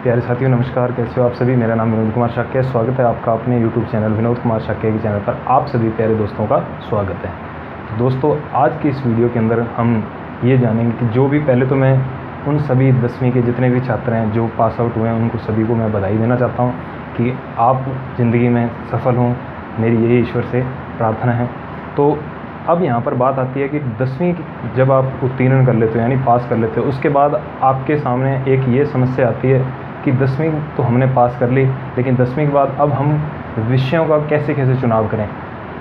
प्यारे साथियों नमस्कार, कैसे हो आप सभी। मेरा नाम विनोद कुमार शाक्य, स्वागत है आपका अपने YouTube चैनल विनोद कुमार शाक्य के चैनल पर। आप सभी प्यारे दोस्तों का स्वागत है। तो दोस्तों, आज की इस वीडियो के अंदर हम ये जानेंगे कि जो भी पहले तो मैं उन सभी 10वीं के जितने भी छात्र हैं जो पास आउट हुए हैं उनको सभी को मैं बधाई देना चाहता हूँ कि आप ज़िंदगी में सफल हों, मेरी यही ईश्वर से प्रार्थना है। तो अब यहाँ पर बात आती है कि 10वीं जब आप उत्तीर्ण कर लेते हो यानी पास कर लेते हो, उसके बाद आपके सामने एक ये समस्या आती है कि 10वीं तो हमने पास कर ली, लेकिन 10वीं के बाद अब हम विषयों का कैसे चुनाव करें।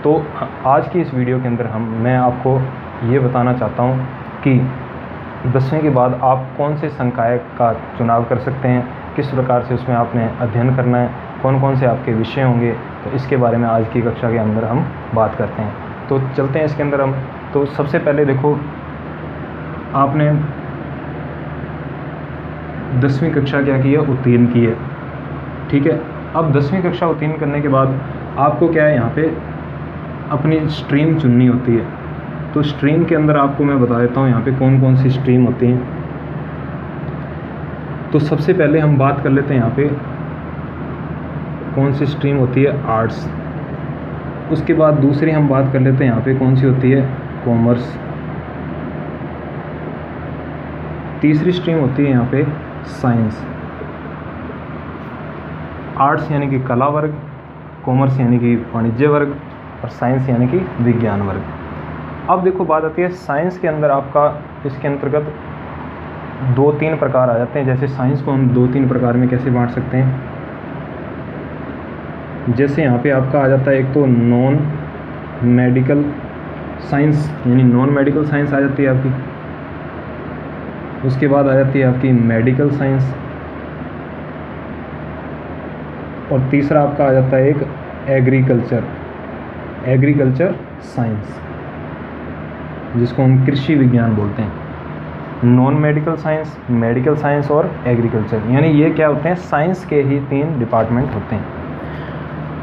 तो आज की इस वीडियो के अंदर मैं आपको ये बताना चाहता हूँ कि 10वीं के बाद आप कौन से संकाय का चुनाव कर सकते हैं, किस प्रकार से उसमें आपने अध्ययन करना है, कौन कौन से आपके विषय होंगे। तो इसके बारे में आज की कक्षा के अंदर हम बात करते हैं। तो चलते हैं इसके अंदर हम। तो सबसे पहले देखो, आपने 10वीं कक्षा क्या की है, उत्तीर्ण की है, ठीक है। अब 10वीं कक्षा उत्तीर्ण करने के बाद आपको क्या है, यहाँ पे अपनी स्ट्रीम चुननी होती है। तो स्ट्रीम के अंदर आपको मैं बता देता हूँ यहाँ पे कौन कौन सी स्ट्रीम होती हैं। तो सबसे पहले हम बात कर लेते हैं यहाँ पे कौन सी स्ट्रीम होती है, आर्ट्स। उसके बाद दूसरी हम बात कर लेते हैं यहाँ पे कौन सी होती है, कॉमर्स। तीसरी स्ट्रीम होती है यहाँ पे साइंस। आर्ट्स यानी कि कला वर्ग, कॉमर्स यानी कि वाणिज्य वर्ग और साइंस यानी कि विज्ञान वर्ग। अब देखो बात आती है साइंस के अंदर आपका इसके अंतर्गत 2-3 प्रकार आ जाते हैं। जैसे साइंस को हम 2-3 प्रकार में कैसे बांट सकते हैं। जैसे यहाँ पे आपका आ जाता है एक तो नॉन मेडिकल साइंस यानी नॉन मेडिकल साइंस आ जाती है आपकी। उसके बाद आ जाती है आपकी मेडिकल साइंस। और तीसरा आपका आ जाता है एक एग्रीकल्चर साइंस, जिसको हम कृषि विज्ञान बोलते हैं। Non medical science, medical science और एग्रीकल्चर, यानी ये क्या होते हैं, साइंस के ही 3 डिपार्टमेंट होते हैं।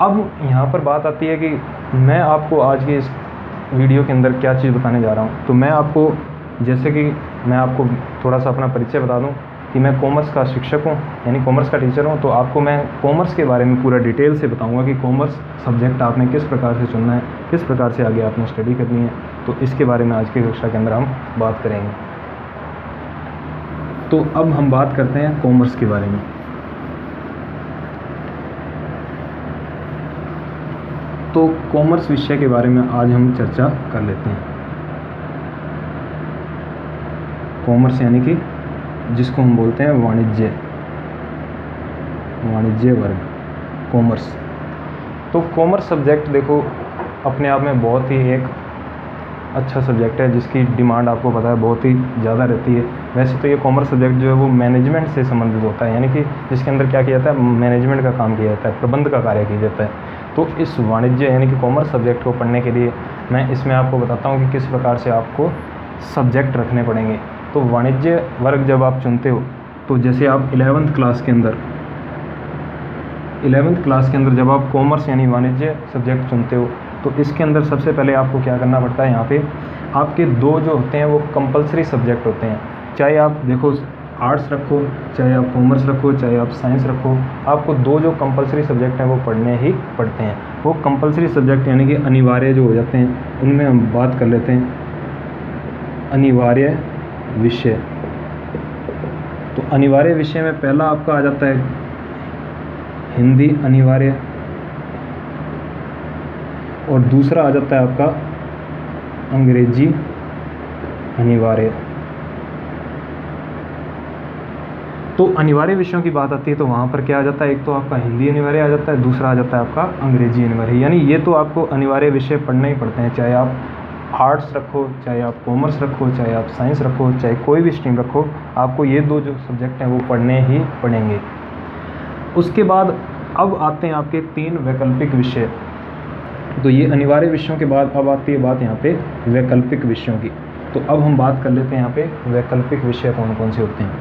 अब यहाँ पर बात आती है कि मैं आपको आज की इस वीडियो के अंदर क्या चीज़ बताने जा रहा हूँ। तो मैं आपको, जैसे कि मैं आपको थोड़ा सा अपना परिचय बता दूँ कि मैं कॉमर्स का शिक्षक हूँ यानी कॉमर्स का टीचर हूँ। तो आपको मैं कॉमर्स के बारे में पूरा डिटेल से बताऊँगा कि कॉमर्स सब्जेक्ट आपने किस प्रकार से चुनना है, किस प्रकार से आगे आपने स्टडी करनी है। तो इसके बारे में आज की कक्षा के अंदर हम बात करेंगे। तो अब हम बात करते हैं कॉमर्स के बारे में। तो कॉमर्स विषय के बारे में आज हम चर्चा कर लेते हैं। कॉमर्स यानी कि जिसको हम बोलते हैं वाणिज्य वर्ग, कॉमर्स। तो कॉमर्स सब्जेक्ट देखो अपने आप में बहुत ही एक अच्छा सब्जेक्ट है, जिसकी डिमांड आपको पता है बहुत ही ज़्यादा रहती है। वैसे तो ये कॉमर्स सब्जेक्ट जो है वो मैनेजमेंट से संबंधित होता है, यानी कि जिसके अंदर क्या किया जाता है, मैनेजमेंट का काम किया जाता है, प्रबंध का कार्य किया जाता है। तो इस वाणिज्य यानी कि कॉमर्स सब्जेक्ट को पढ़ने के लिए मैं इसमें आपको बताता हूँ कि किस प्रकार से आपको सब्जेक्ट रखने पड़ेंगे। तो वाणिज्य वर्ग जब आप चुनते हो, तो जैसे आप 11वीं क्लास के अंदर जब आप कॉमर्स यानी वाणिज्य सब्जेक्ट चुनते हो, तो इसके अंदर सबसे पहले आपको क्या करना पड़ता है, यहाँ पे आपके 2 जो होते हैं वो कंपलसरी सब्जेक्ट होते हैं। चाहे आप देखो आर्ट्स रखो, चाहे आप कॉमर्स रखो, चाहे आप साइंस रखो, आपको 2 जो कंपलसरी सब्जेक्ट हैं वो पढ़ने ही पड़ते हैं। वो कंपलसरी सब्जेक्ट यानी कि अनिवार्य जो हो जाते हैं, उनमें हम बात कर लेते हैं अनिवार्य विषय। तो अनिवार्य विषय में पहला आपका आ जाता है हिंदी अनिवार्य, और दूसरा आ जाता है आपका अंग्रेजी अनिवार्य। तो अनिवार्य विषयों की बात आती है तो वहाँ पर क्या आ जाता है, एक तो आपका हिंदी अनिवार्य आ जाता है, दूसरा आ जाता है आपका अंग्रेजी अनिवार्य। यानी ये तो आपको अनिवार्य विषय पढ़ने ही पड़ते हैं, चाहे आप आर्ट्स रखो, चाहे आप कॉमर्स रखो, चाहे आप साइंस रखो, चाहे कोई भी स्ट्रीम रखो, आपको ये 2 जो सब्जेक्ट हैं वो पढ़ने ही पड़ेंगे। उसके बाद अब आते हैं आपके 3 वैकल्पिक विषय। तो ये अनिवार्य विषयों के बाद अब आती है बात यहाँ पे वैकल्पिक विषयों की। तो अब हम बात कर लेते हैं यहाँ पे वैकल्पिक विषय कौन कौन से होते हैं।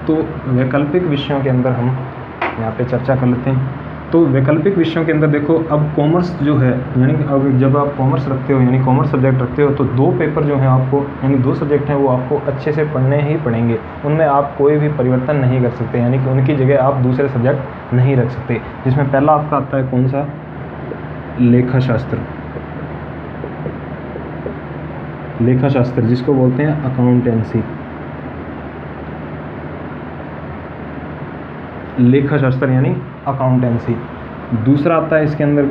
तो वैकल्पिक विषयों के अंदर हम यहाँ पे चर्चा कर लेते हैं। तो वैकल्पिक विषयों के अंदर देखो, अब कॉमर्स जो है, यानी कि अब जब आप कॉमर्स रखते हो, यानी कॉमर्स सब्जेक्ट रखते हो, तो 2 पेपर जो हैं आपको, यानी 2 सब्जेक्ट हैं वो आपको अच्छे से पढ़ने ही पड़ेंगे। उनमें आप कोई भी परिवर्तन नहीं कर सकते, यानी कि उनकी जगह आप दूसरे सब्जेक्ट नहीं रख सकते। जिसमें पहला आपका आता है कौन सा, लेखाशास्त्र। लेखाशास्त्र जिसको बोलते हैं अकाउंटेंसी, लेखाशास्त्र यानी अकाउंटेंसी। दूसरा आता है इसके अंदर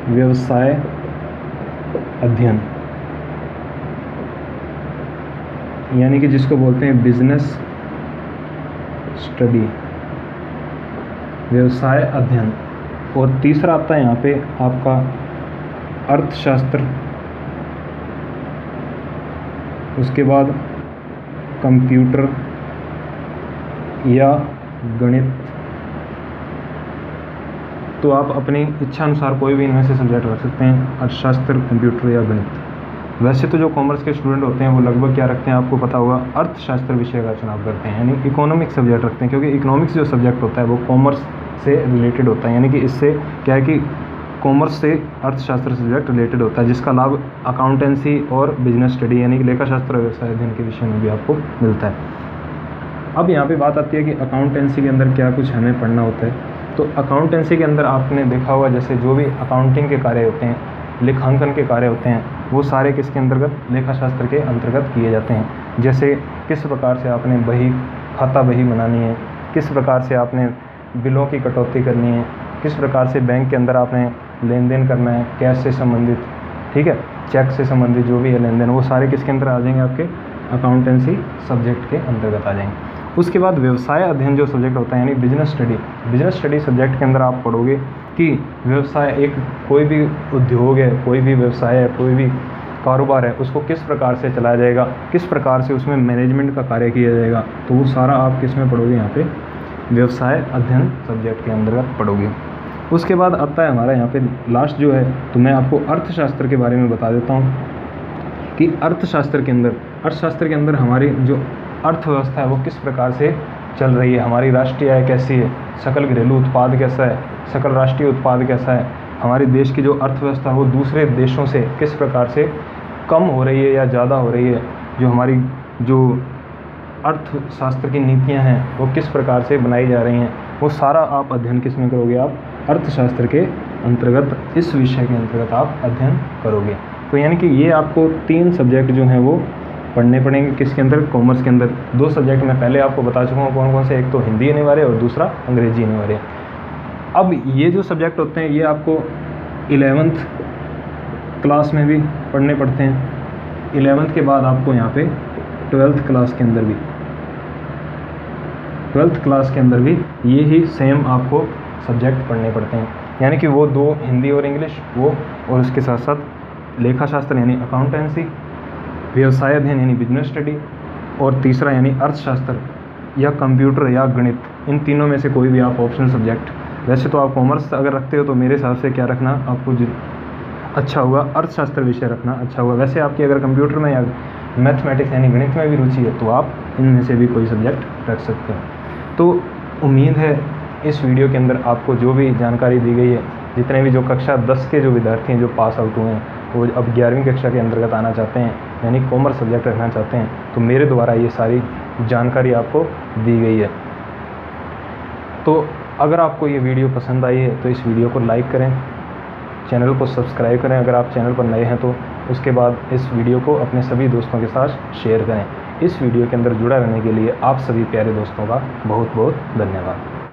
व्यवसाय अध्ययन, यानी कि जिसको बोलते हैं बिजनेस स्टडी, व्यवसाय अध्ययन। और तीसरा आता है यहाँ पे आपका अर्थशास्त्र, उसके बाद कंप्यूटर या गणित। तो आप अपनी इच्छा अनुसार कोई भी इनमें से सब्जेक्ट रख सकते हैं, अर्थशास्त्र, कंप्यूटर या गणित। वैसे तो जो कॉमर्स के स्टूडेंट होते हैं वो लगभग क्या रखते हैं, आपको पता होगा, अर्थशास्त्र विषय का चुनाव करते हैं, यानी इकोनॉमिक्स सब्जेक्ट रखते हैं, क्योंकि इकोनॉमिक्स जो सब्जेक्ट होता है वो कॉमर्स से रिलेटेड होता है। यानी कि इससे क्या है कि कॉमर्स से अर्थशास्त्र सब्जेक्ट रिलेटेड होता है, जिसका लाभ अकाउंटेंसी और बिजनेस स्टडी यानी कि लेखाशास्त्र और व्यवसाय अध्ययन के विषय में भी आपको मिलता है। अब यहाँ पे बात आती है कि अकाउंटेंसी के अंदर क्या कुछ हमें पढ़ना होता है। तो अकाउंटेंसी के अंदर आपने देखा होगा, जैसे जो भी अकाउंटिंग के कार्य होते हैं, लेखांकन के कार्य होते हैं, वो सारे किसके अंतर्गत, लेखाशास्त्र के अंतर्गत किए जाते हैं। जैसे किस प्रकार से आपने खाता बही बनानी है, किस प्रकार से आपने बिलों की कटौती करनी है, किस प्रकार से बैंक के अंदर आपने लेन देन करना है, कैश से संबंधित, ठीक है, चेक से संबंधित जो भी है लेन देन, वो सारे किसके अंदर आ जाएंगे, आपके अकाउंटेंसी सब्जेक्ट के अंतर्गत आ जाएंगे। उसके बाद व्यवसाय अध्ययन जो सब्जेक्ट होता है, यानी बिजनेस स्टडी सब्जेक्ट के अंदर आप पढ़ोगे कि व्यवसाय, एक कोई भी उद्योग है, कोई भी व्यवसाय है, कोई भी कारोबार है, उसको किस प्रकार से चलाया जाएगा, किस प्रकार से उसमें मैनेजमेंट का कार्य किया जाएगा। तो वो सारा आप किस में पढ़ोगे, यहाँ पे व्यवसाय अध्ययन सब्जेक्ट के अंतर्गत पढ़ोगे। उसके बाद आता है हमारा यहाँ पे लास्ट जो है, तो मैं आपको अर्थशास्त्र के बारे में बता देता हूँ कि अर्थशास्त्र के अंदर हमारी जो अर्थव्यवस्था है वो किस प्रकार से चल रही है, हमारी राष्ट्रीय आय कैसी है, सकल घरेलू उत्पाद कैसा है, सकल राष्ट्रीय उत्पाद कैसा है, हमारे देश की जो अर्थव्यवस्था है वो दूसरे देशों से किस प्रकार से कम हो रही है या ज़्यादा हो रही है, जो हमारी जो अर्थशास्त्र की नीतियां हैं वो किस प्रकार से बनाई जा रही हैं, वो सारा आप अध्ययन किस में करोगे, आप अर्थशास्त्र के अंतर्गत, इस विषय के अंतर्गत आप अध्ययन करोगे। तो यानी कि ये आपको 3 सब्जेक्ट जो हैं वो पढ़ने पड़ेंगे, किसके अंदर, कॉमर्स के अंदर। 2 सब्जेक्ट मैं पहले आपको बता चुका हूँ कौन कौन से, एक तो हिंदी अनिवार्य और दूसरा अंग्रेजी अनिवार्य। अब ये जो सब्जेक्ट होते हैं ये आपको 11th क्लास में भी पढ़ने पड़ते हैं। 11th के बाद आपको यहाँ पे 12th क्लास के अंदर भी ये ही सेम आपको सब्जेक्ट पढ़ने पड़ते हैं, यानी कि वो 2 हिंदी और इंग्लिश वो, और उसके साथ साथ लेखाशास्त्र यानी अकाउंटेंसी, व्यवसाय अध्ययन यानी बिजनेस स्टडी, और तीसरा यानी अर्थशास्त्र या कंप्यूटर या गणित। इन तीनों में से कोई भी आप ऑप्शनल सब्जेक्ट, वैसे तो आप कॉमर्स अगर रखते हो तो मेरे हिसाब से क्या रखना आपको अच्छा होगा, अर्थशास्त्र विषय रखना अच्छा होगा। वैसे आपकी अगर कंप्यूटर में या मैथमेटिक्स यानी गणित में भी रुचि है तो आप इनमें से भी कोई सब्जेक्ट रख सकते हो। तो उम्मीद है इस वीडियो के अंदर आपको जो भी जानकारी दी गई है, जितने भी जो कक्षा 10 के जो विद्यार्थी हैं जो पास आउट हुए हैं वो अब 11वीं कक्षा के अंतर्गत आना चाहते हैं, यानी कॉमर्स सब्जेक्ट रखना चाहते हैं, तो मेरे द्वारा ये सारी जानकारी आपको दी गई है। तो अगर आपको ये वीडियो पसंद आई है तो इस वीडियो को लाइक करें, चैनल को सब्सक्राइब करें अगर आप चैनल पर नए हैं तो, उसके बाद इस वीडियो को अपने सभी दोस्तों के साथ शेयर करें। इस वीडियो के अंदर जुड़ा रहने के लिए आप सभी प्यारे दोस्तों का बहुत बहुत धन्यवाद।